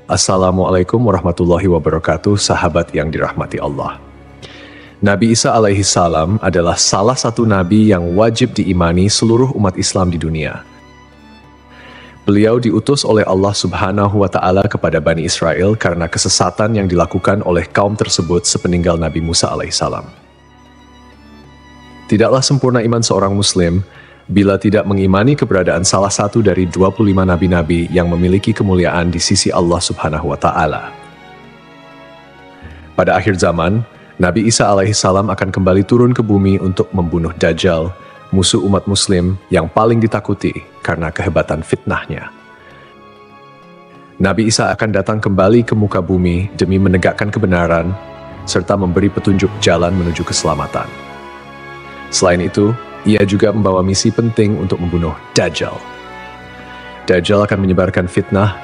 Assalamualaikum warahmatullahi wabarakatuh, sahabat yang dirahmati Allah. Nabi Isa alaihi salam adalah salah satu nabi yang wajib diimani seluruh umat Islam di dunia. Beliau diutus oleh Allah Subhanahu wa Ta'ala kepada Bani Israel karena kesesatan yang dilakukan oleh kaum tersebut sepeninggal Nabi Musa alaihi salam. Tidaklah sempurna iman seorang Muslim bila tidak mengimani keberadaan salah satu dari 25 nabi-nabi yang memiliki kemuliaan di sisi Allah Subhanahu wa Ta'ala. Pada akhir zaman, Nabi Isa alaihi salam akan kembali turun ke bumi untuk membunuh Dajjal, musuh umat Muslim yang paling ditakuti karena kehebatan fitnahnya. Nabi Isa akan datang kembali ke muka bumi demi menegakkan kebenaran serta memberi petunjuk jalan menuju keselamatan. Selain itu, ia juga membawa misi penting untuk membunuh Dajjal. Dajjal akan menyebarkan fitnah,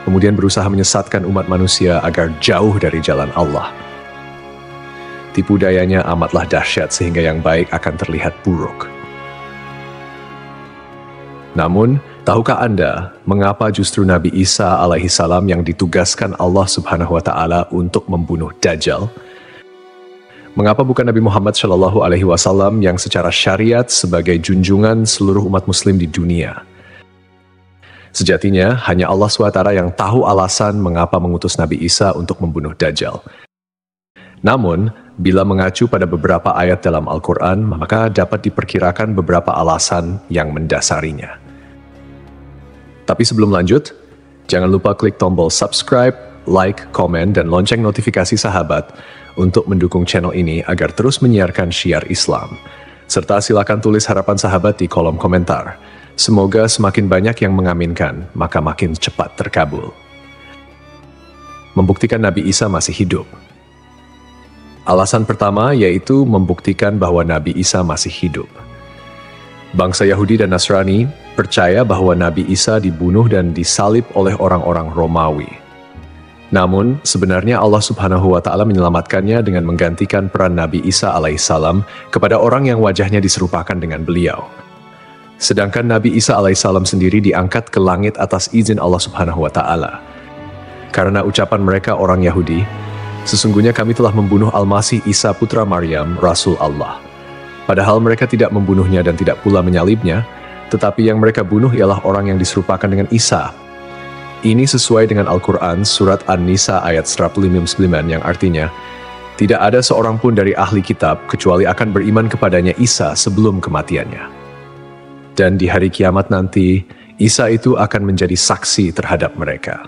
kemudian berusaha menyesatkan umat manusia agar jauh dari jalan Allah. Tipu dayanya amatlah dahsyat sehingga yang baik akan terlihat buruk. Namun, tahukah Anda mengapa justru Nabi Isa alaihi salam yang ditugaskan Allah Subhanahu wa Ta'ala untuk membunuh Dajjal? Mengapa bukan Nabi Muhammad Shallallahu Alaihi Wasallam yang secara syariat sebagai junjungan seluruh umat Muslim di dunia? Sejatinya, hanya Allah SWT yang tahu alasan mengapa mengutus Nabi Isa untuk membunuh Dajjal. Namun, bila mengacu pada beberapa ayat dalam Al-Quran, maka dapat diperkirakan beberapa alasan yang mendasarinya. Tapi sebelum lanjut, jangan lupa klik tombol subscribe, like, komen, dan lonceng notifikasi sahabat untuk mendukung channel ini agar terus menyiarkan syiar Islam. Serta silakan tulis harapan sahabat di kolom komentar. Semoga semakin banyak yang mengaminkan, maka makin cepat terkabul. Membuktikan Nabi Isa masih hidup. Alasan pertama yaitu membuktikan bahwa Nabi Isa masih hidup. Bangsa Yahudi dan Nasrani percaya bahwa Nabi Isa dibunuh dan disalib oleh orang-orang Romawi. Namun, sebenarnya Allah Subhanahu wa Ta'ala menyelamatkannya dengan menggantikan peran Nabi Isa alaihissalam kepada orang yang wajahnya diserupakan dengan beliau. Sedangkan Nabi Isa alaihissalam sendiri diangkat ke langit atas izin Allah Subhanahu wa Ta'ala. Karena ucapan mereka orang Yahudi, sesungguhnya kami telah membunuh Al-Masih Isa putra Maryam, Rasul Allah. Padahal mereka tidak membunuhnya dan tidak pula menyalibnya, tetapi yang mereka bunuh ialah orang yang diserupakan dengan Isa. Ini sesuai dengan Al-Quran surat An-Nisa ayat 159 yang artinya, tidak ada seorang pun dari ahli kitab kecuali akan beriman kepadanya Isa sebelum kematiannya. Dan di hari kiamat nanti, Isa itu akan menjadi saksi terhadap mereka.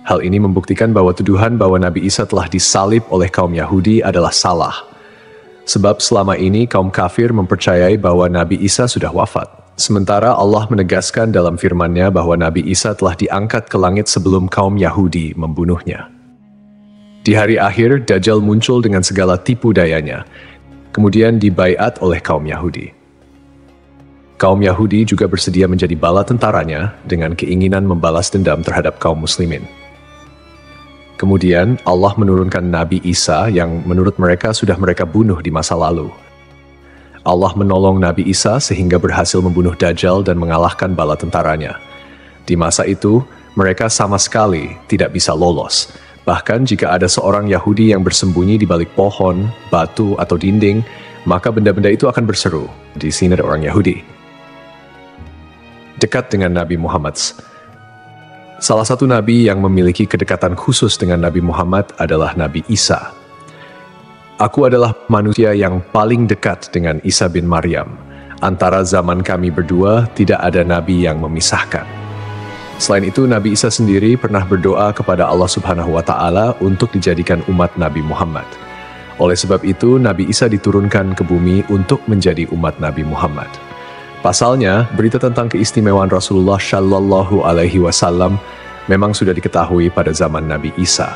Hal ini membuktikan bahwa tuduhan bahwa Nabi Isa telah disalib oleh kaum Yahudi adalah salah. Sebab selama ini kaum kafir mempercayai bahwa Nabi Isa sudah wafat. Sementara Allah menegaskan dalam firman-Nya bahwa Nabi Isa telah diangkat ke langit sebelum kaum Yahudi membunuhnya. Di hari akhir, Dajjal muncul dengan segala tipu dayanya, kemudian dibaiat oleh kaum Yahudi. Kaum Yahudi juga bersedia menjadi bala tentaranya dengan keinginan membalas dendam terhadap kaum muslimin. Kemudian Allah menurunkan Nabi Isa yang menurut mereka sudah mereka bunuh di masa lalu. Allah menolong Nabi Isa sehingga berhasil membunuh Dajjal dan mengalahkan bala tentaranya. Di masa itu, mereka sama sekali tidak bisa lolos. Bahkan jika ada seorang Yahudi yang bersembunyi di balik pohon, batu, atau dinding, maka benda-benda itu akan berseru. Di sini ada orang Yahudi. Dekat dengan Nabi Muhammad. Salah satu nabi yang memiliki kedekatan khusus dengan Nabi Muhammad adalah Nabi Isa. Aku adalah manusia yang paling dekat dengan Isa bin Maryam. Antara zaman kami berdua, tidak ada nabi yang memisahkan. Selain itu, Nabi Isa sendiri pernah berdoa kepada Allah Subhanahu wa Ta'ala untuk dijadikan umat Nabi Muhammad. Oleh sebab itu, Nabi Isa diturunkan ke bumi untuk menjadi umat Nabi Muhammad. Pasalnya, berita tentang keistimewaan Rasulullah Shallallahu Alaihi Wasallam memang sudah diketahui pada zaman Nabi Isa.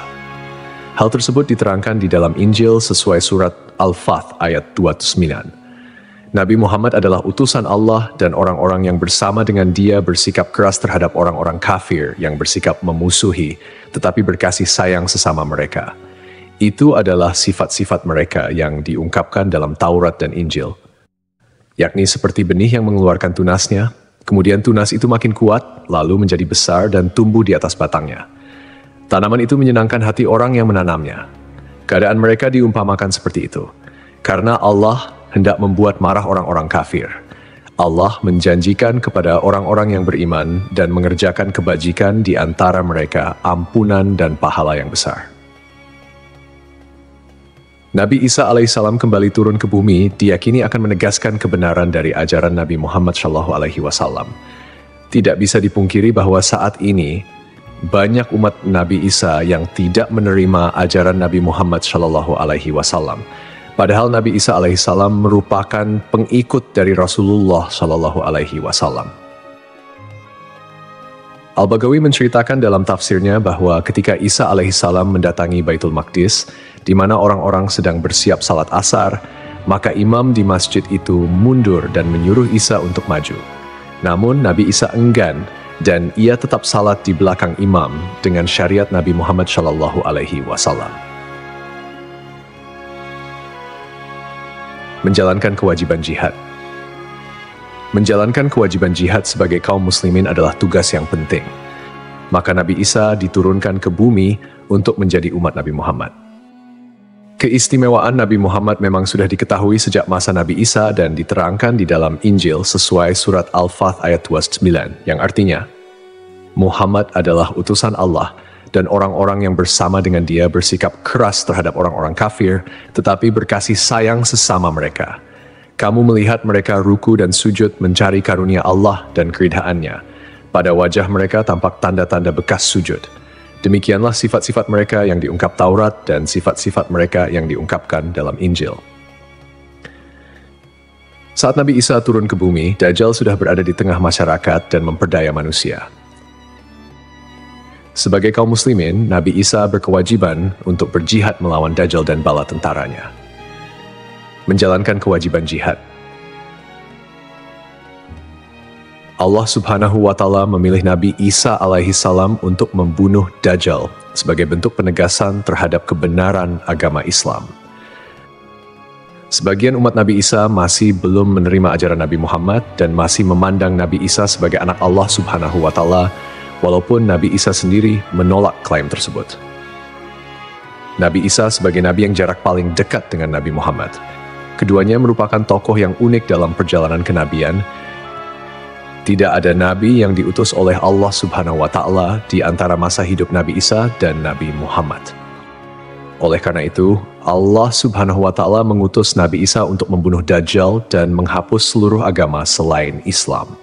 Hal tersebut diterangkan di dalam Injil sesuai surat Al-Fath ayat 29. Nabi Muhammad adalah utusan Allah dan orang-orang yang bersama dengan dia bersikap keras terhadap orang-orang kafir yang bersikap memusuhi, tetapi berkasih sayang sesama mereka. Itu adalah sifat-sifat mereka yang diungkapkan dalam Taurat dan Injil. Yakni seperti benih yang mengeluarkan tunasnya, kemudian tunas itu makin kuat, lalu menjadi besar dan tumbuh di atas batangnya. Tanaman itu menyenangkan hati orang yang menanamnya. Keadaan mereka diumpamakan seperti itu. Karena Allah hendak membuat marah orang-orang kafir. Allah menjanjikan kepada orang-orang yang beriman dan mengerjakan kebajikan di antara mereka ampunan dan pahala yang besar. Nabi Isa alaihissalam kembali turun ke bumi diyakini akan menegaskan kebenaran dari ajaran Nabi Muhammad SAW. Tidak bisa dipungkiri bahwa saat ini banyak umat Nabi Isa yang tidak menerima ajaran Nabi Muhammad SAW. Padahal Nabi Isa alaihissalam merupakan pengikut dari Rasulullah SAW. Al-Baghawi menceritakan dalam tafsirnya bahwa ketika Isa alaihissalam mendatangi Baitul Maqdis, di mana orang-orang sedang bersiap salat asar, maka imam di masjid itu mundur dan menyuruh Isa untuk maju. Namun Nabi Isa enggan dan ia tetap salat di belakang imam dengan syariat Nabi Muhammad SAW. Menjalankan kewajiban jihad. Menjalankan kewajiban jihad sebagai kaum muslimin adalah tugas yang penting. Maka Nabi Isa diturunkan ke bumi untuk menjadi umat Nabi Muhammad. Keistimewaan Nabi Muhammad memang sudah diketahui sejak masa Nabi Isa dan diterangkan di dalam Injil sesuai surat Al-Fath ayat 29, yang artinya, Muhammad adalah utusan Allah dan orang-orang yang bersama dengan dia bersikap keras terhadap orang-orang kafir, tetapi berkasih sayang sesama mereka. Kamu melihat mereka ruku dan sujud mencari karunia Allah dan keridhaannya. Pada wajah mereka tampak tanda-tanda bekas sujud. Demikianlah sifat-sifat mereka yang diungkap Taurat dan sifat-sifat mereka yang diungkapkan dalam Injil. Saat Nabi Isa turun ke bumi, Dajjal sudah berada di tengah masyarakat dan memperdaya manusia. Sebagai kaum muslimin, Nabi Isa berkewajiban untuk berjihad melawan Dajjal dan bala tentaranya. Menjalankan kewajiban jihad. Allah Subhanahu wa Ta'ala memilih Nabi Isa alaihissalam untuk membunuh Dajjal sebagai bentuk penegasan terhadap kebenaran agama Islam. Sebagian umat Nabi Isa masih belum menerima ajaran Nabi Muhammad dan masih memandang Nabi Isa sebagai anak Allah Subhanahu wa Ta'ala, walaupun Nabi Isa sendiri menolak klaim tersebut. Nabi Isa sebagai nabi yang jarak paling dekat dengan Nabi Muhammad. Keduanya merupakan tokoh yang unik dalam perjalanan kenabian. Tidak ada nabi yang diutus oleh Allah Subhanahu wa Ta'ala di antara masa hidup Nabi Isa dan Nabi Muhammad. Oleh karena itu, Allah Subhanahu wa Ta'ala mengutus Nabi Isa untuk membunuh Dajjal dan menghapus seluruh agama selain Islam.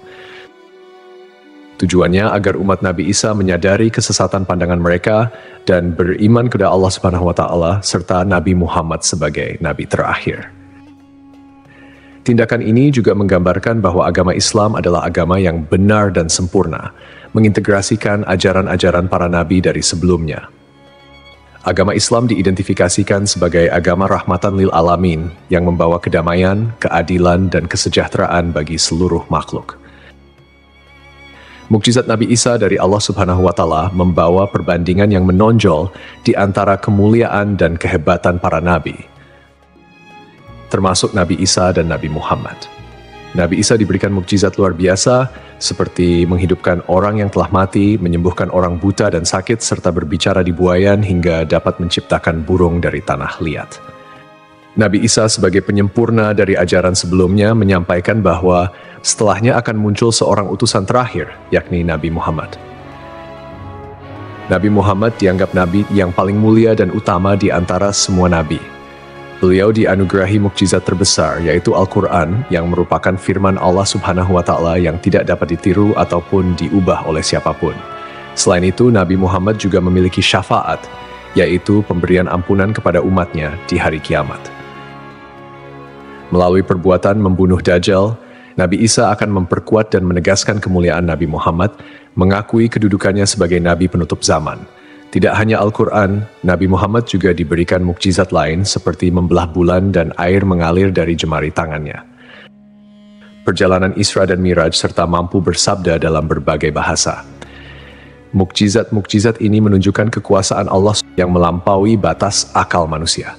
Tujuannya agar umat Nabi Isa menyadari kesesatan pandangan mereka dan beriman kepada Allah Subhanahu wa Ta'ala serta Nabi Muhammad sebagai nabi terakhir. Tindakan ini juga menggambarkan bahwa agama Islam adalah agama yang benar dan sempurna, mengintegrasikan ajaran-ajaran para nabi dari sebelumnya. Agama Islam diidentifikasikan sebagai agama rahmatan lil alamin yang membawa kedamaian, keadilan, dan kesejahteraan bagi seluruh makhluk. Mukjizat Nabi Isa dari Allah Subhanahu wa Ta'ala membawa perbandingan yang menonjol di antara kemuliaan dan kehebatan para nabi, termasuk Nabi Isa dan Nabi Muhammad. Nabi Isa diberikan mukjizat luar biasa seperti menghidupkan orang yang telah mati, menyembuhkan orang buta dan sakit, serta berbicara di buayan hingga dapat menciptakan burung dari tanah liat. Nabi Isa sebagai penyempurna dari ajaran sebelumnya menyampaikan bahwa setelahnya akan muncul seorang utusan terakhir, yakni Nabi Muhammad. Nabi Muhammad dianggap nabi yang paling mulia dan utama di antara semua nabi. Beliau dianugerahi mukjizat terbesar, yaitu Al-Quran, yang merupakan firman Allah Subhanahu wa Ta'ala yang tidak dapat ditiru ataupun diubah oleh siapapun. Selain itu, Nabi Muhammad juga memiliki syafaat, yaitu pemberian ampunan kepada umatnya di hari kiamat. Melalui perbuatan membunuh Dajjal, Nabi Isa akan memperkuat dan menegaskan kemuliaan Nabi Muhammad, mengakui kedudukannya sebagai nabi penutup zaman. Tidak hanya Al-Quran, Nabi Muhammad juga diberikan mukjizat lain seperti membelah bulan dan air mengalir dari jemari tangannya. perjalanan Isra dan Miraj, serta mampu bersabda dalam berbagai bahasa. Mukjizat-mukjizat ini menunjukkan kekuasaan Allah yang melampaui batas akal manusia.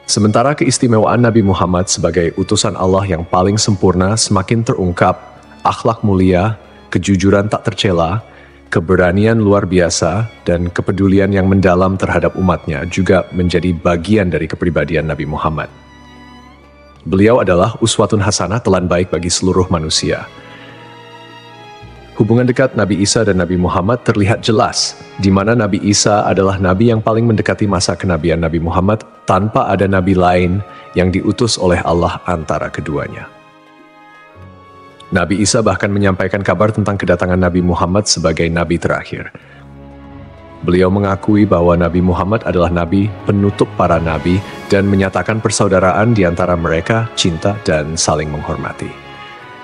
Sementara keistimewaan Nabi Muhammad sebagai utusan Allah yang paling sempurna semakin terungkap, akhlak mulia, kejujuran tak tercela, keberanian luar biasa, dan kepedulian yang mendalam terhadap umatnya juga menjadi bagian dari kepribadian Nabi Muhammad. Beliau adalah uswatun hasanah, telan baik bagi seluruh manusia. Hubungan dekat Nabi Isa dan Nabi Muhammad terlihat jelas, di mana Nabi Isa adalah nabi yang paling mendekati masa kenabian Nabi Muhammad tanpa ada nabi lain yang diutus oleh Allah antara keduanya. Nabi Isa bahkan menyampaikan kabar tentang kedatangan Nabi Muhammad sebagai nabi terakhir. Beliau mengakui bahwa Nabi Muhammad adalah nabi penutup para nabi dan menyatakan persaudaraan di antara mereka, cinta dan saling menghormati.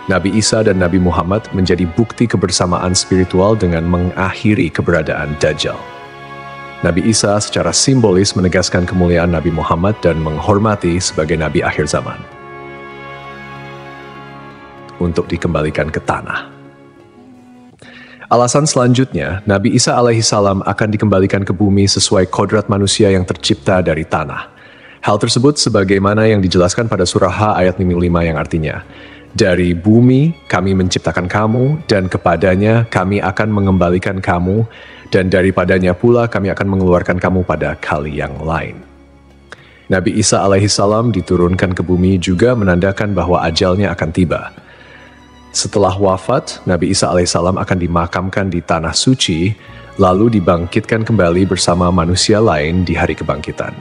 Nabi Isa dan Nabi Muhammad menjadi bukti kebersamaan spiritual dengan mengakhiri keberadaan Dajjal. Nabi Isa secara simbolis menegaskan kemuliaan Nabi Muhammad dan menghormati sebagai nabi akhir zaman. Untuk dikembalikan ke tanah. Alasan selanjutnya, Nabi Isa alaihissalam akan dikembalikan ke bumi sesuai kodrat manusia yang tercipta dari tanah. Hal tersebut sebagaimana yang dijelaskan pada surah H ayat 5 yang artinya, dari bumi kami menciptakan kamu dan kepadanya kami akan mengembalikan kamu dan daripadanya pula kami akan mengeluarkan kamu pada kali yang lain. Nabi Isa alaihissalam diturunkan ke bumi juga menandakan bahwa ajalnya akan tiba. Setelah wafat, Nabi Isa alaihissalam akan dimakamkan di tanah suci, lalu dibangkitkan kembali bersama manusia lain di hari kebangkitan.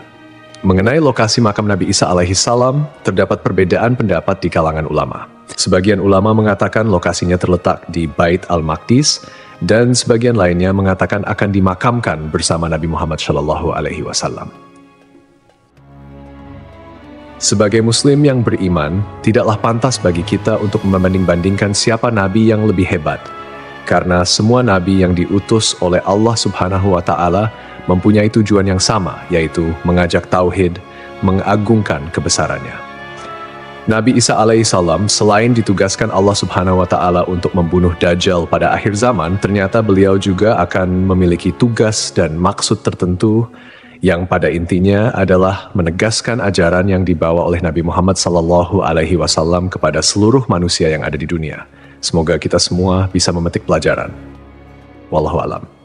Mengenai lokasi makam Nabi Isa alaihissalam, terdapat perbedaan pendapat di kalangan ulama. Sebagian ulama mengatakan lokasinya terletak di Bait al-Maqdis, dan sebagian lainnya mengatakan akan dimakamkan bersama Nabi Muhammad SAW. Sebagai muslim yang beriman, tidaklah pantas bagi kita untuk membanding-bandingkan siapa nabi yang lebih hebat. Karena semua nabi yang diutus oleh Allah Subhanahu wa Ta'ala mempunyai tujuan yang sama, yaitu mengajak tauhid, mengagungkan kebesarannya. Nabi Isa alaihissalam selain ditugaskan Allah Subhanahu wa Ta'ala untuk membunuh Dajjal pada akhir zaman, ternyata beliau juga akan memiliki tugas dan maksud tertentu yang pada intinya adalah menegaskan ajaran yang dibawa oleh Nabi Muhammad SAW kepada seluruh manusia yang ada di dunia. Semoga kita semua bisa memetik pelajaran. Wallahu a'lam.